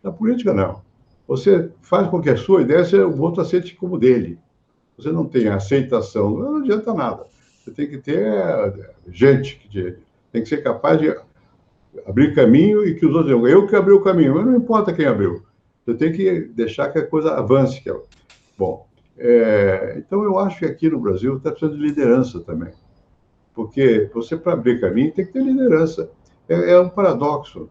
Na política, não. Você faz com que a sua ideia o outro aceite como dele. Você não tem aceitação, não adianta nada. Você tem que ter gente, tem que ser capaz de abrir caminho e que os outros digam, eu que abri o caminho, mas não importa quem abriu. Você tem que deixar que a coisa avance. Bom, então eu acho que aqui no Brasil está precisando de liderança também. Porque você, para abrir caminho, tem que ter liderança. É um paradoxo.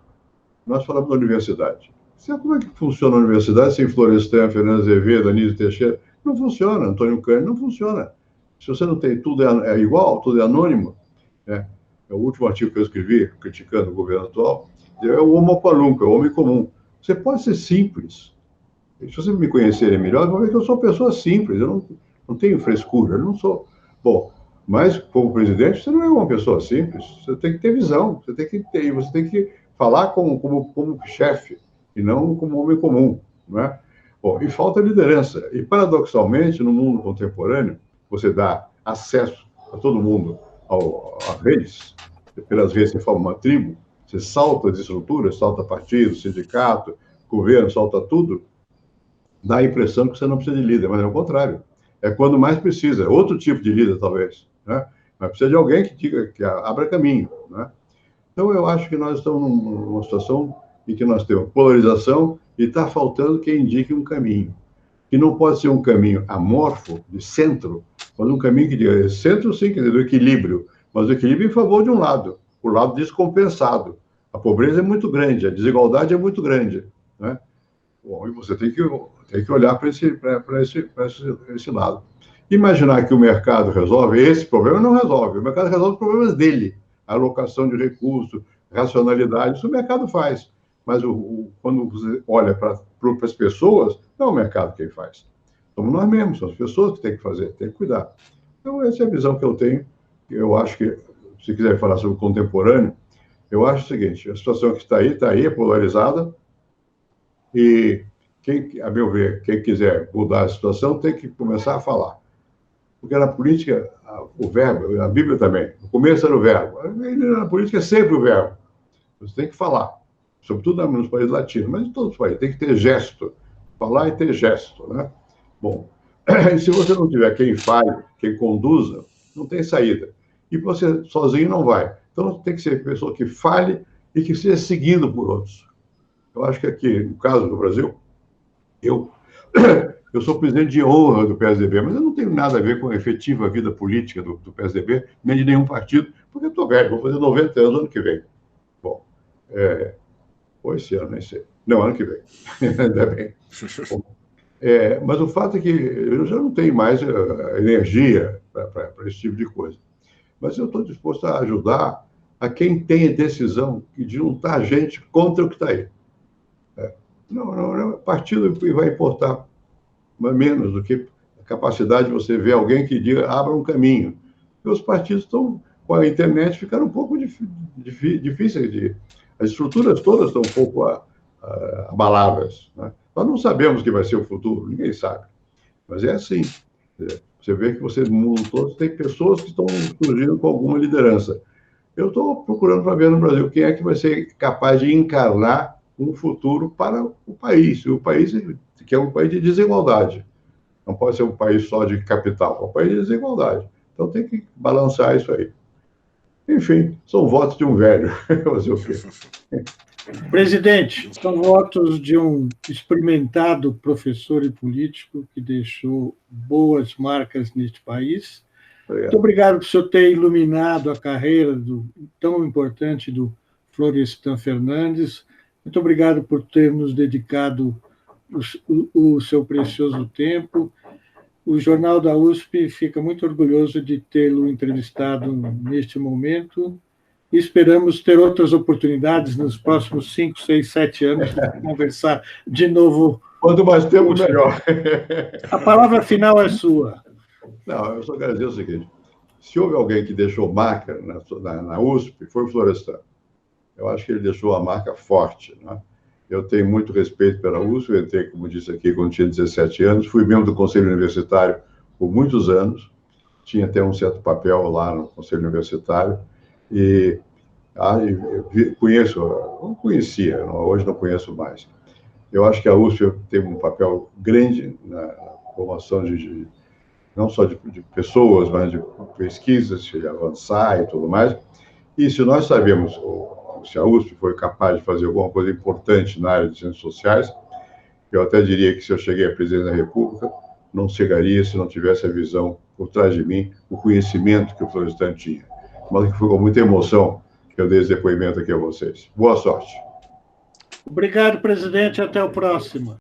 Nós falamos da universidade. Sabe como é que funciona a universidade sem Florestan, Fernando Azevedo, Anísio Teixeira? Não funciona. Antônio Cândido, não funciona. Se você não tem tudo é igual, tudo é anônimo. É o último artigo que eu escrevi, criticando o governo atual, é o homo palunco, é o homem comum. Você pode ser simples. Se vocês me conhecerem melhor, vão ver que eu sou uma pessoa simples. Eu não tenho frescura, eu não sou... Bom, mas, como presidente, você não é uma pessoa simples. Você tem que ter visão, você tem que falar como chefe e não como homem comum, não é? Bom, e falta liderança. E, paradoxalmente, no mundo contemporâneo, você dá acesso a todo mundo a redes. Pelas redes você forma uma tribo, você salta as estruturas, salta partido, sindicato, governo, salta tudo, dá a impressão que você não precisa de líder, mas é o contrário. É quando mais precisa, outro tipo de líder, talvez, né? Mas precisa de alguém que abra caminho, né? Então, eu acho que nós estamos numa situação em que nós temos polarização e está faltando quem indique um caminho. Que não pode ser um caminho amorfo, de centro, mas um caminho que diga centro, sim, quer dizer, do equilíbrio, mas o equilíbrio em favor de um lado, o lado descompensado. A pobreza é muito grande, a desigualdade é muito grande, né? Bom, e você tem que olhar para esse lado. Imaginar que o mercado resolve esse problema, não resolve. O mercado resolve os problemas dele. Alocação de recursos, racionalidade, isso o mercado faz. Mas quando você olha para as pessoas, não é o mercado quem faz. Somos nós mesmos, são as pessoas que têm que fazer, têm que cuidar. Então, essa é a visão que eu tenho. Eu acho que, se quiser falar sobre o contemporâneo, eu acho o seguinte, a situação que está aí, é polarizada, e, a meu ver, quem quiser mudar a situação tem que começar a falar. Porque na política, o verbo, a Bíblia também, no começo era o verbo. Na política é sempre o verbo. Você tem que falar, sobretudo nos países latinos, mas em todos os países, tem que ter gesto. Falar e ter gesto, né? Bom, e se você não tiver quem fale, quem conduza, não tem saída. E você sozinho não vai. Então, tem que ser pessoa que fale e que seja seguido por outros. Eu acho que aqui, no caso do Brasil, eu sou presidente de honra do PSDB, mas eu não tenho nada a ver com a efetiva vida política do PSDB, nem de nenhum partido, porque eu estou velho, vou fazer 90 anos ano que vem. Bom, ou esse ano, nem sei. Não, ano que vem. Ainda bem. Bom, mas o fato é que eu já não tenho mais energia para esse tipo de coisa. Mas eu estou disposto a ajudar a quem tem a decisão de juntar gente contra o que está aí. Não, partido vai importar menos do que a capacidade de você ver alguém que diga, abra um caminho. E os partidos estão, com a internet, ficaram um pouco difíceis as estruturas todas estão um pouco abaladas, né? Nós não sabemos o que vai ser o futuro, ninguém sabe. Mas é assim. Você vê que no mundo todo tem pessoas que estão surgindo com alguma liderança. Eu estou procurando para ver no Brasil quem é que vai ser capaz de encarnar um futuro para o país. O país que é um país de desigualdade. Não pode ser um país só de capital, é um país de desigualdade. Então tem que balançar isso aí. Enfim, são votos de um velho. Fazer o quê? Presidente, são votos de um experimentado professor e político que deixou boas marcas neste país. Muito obrigado por o senhor ter iluminado a carreira tão importante do Florestan Fernandes. Muito obrigado por ter nos dedicado o seu precioso tempo. O Jornal da USP fica muito orgulhoso de tê-lo entrevistado neste momento e esperamos ter outras oportunidades nos próximos 5, 6, 7 anos para conversar de novo. Quanto mais tempo, melhor. A palavra final é sua. Não, eu só quero dizer o seguinte, se houve alguém que deixou marca na USP, foi o Florestan. Eu acho que ele deixou a marca forte, né? Eu tenho muito respeito pela USP, eu entrei, como disse aqui, quando tinha 17 anos, fui membro do Conselho Universitário por muitos anos, tinha até um certo papel lá no Conselho Universitário, e eu conhecia, hoje não conheço mais. Eu acho que a USP tem um papel grande na formação não só de pessoas, mas de pesquisas, de avançar e tudo mais. E se nós sabemos, se a USP foi capaz de fazer alguma coisa importante na área de ciências sociais, eu até diria que se eu cheguei a presidente da República, não chegaria se não tivesse a visão por trás de mim, o conhecimento que o Florestan tinha. Mas que foi com muita emoção que eu dei esse depoimento aqui a vocês. Boa sorte. Obrigado, presidente. Até o próximo.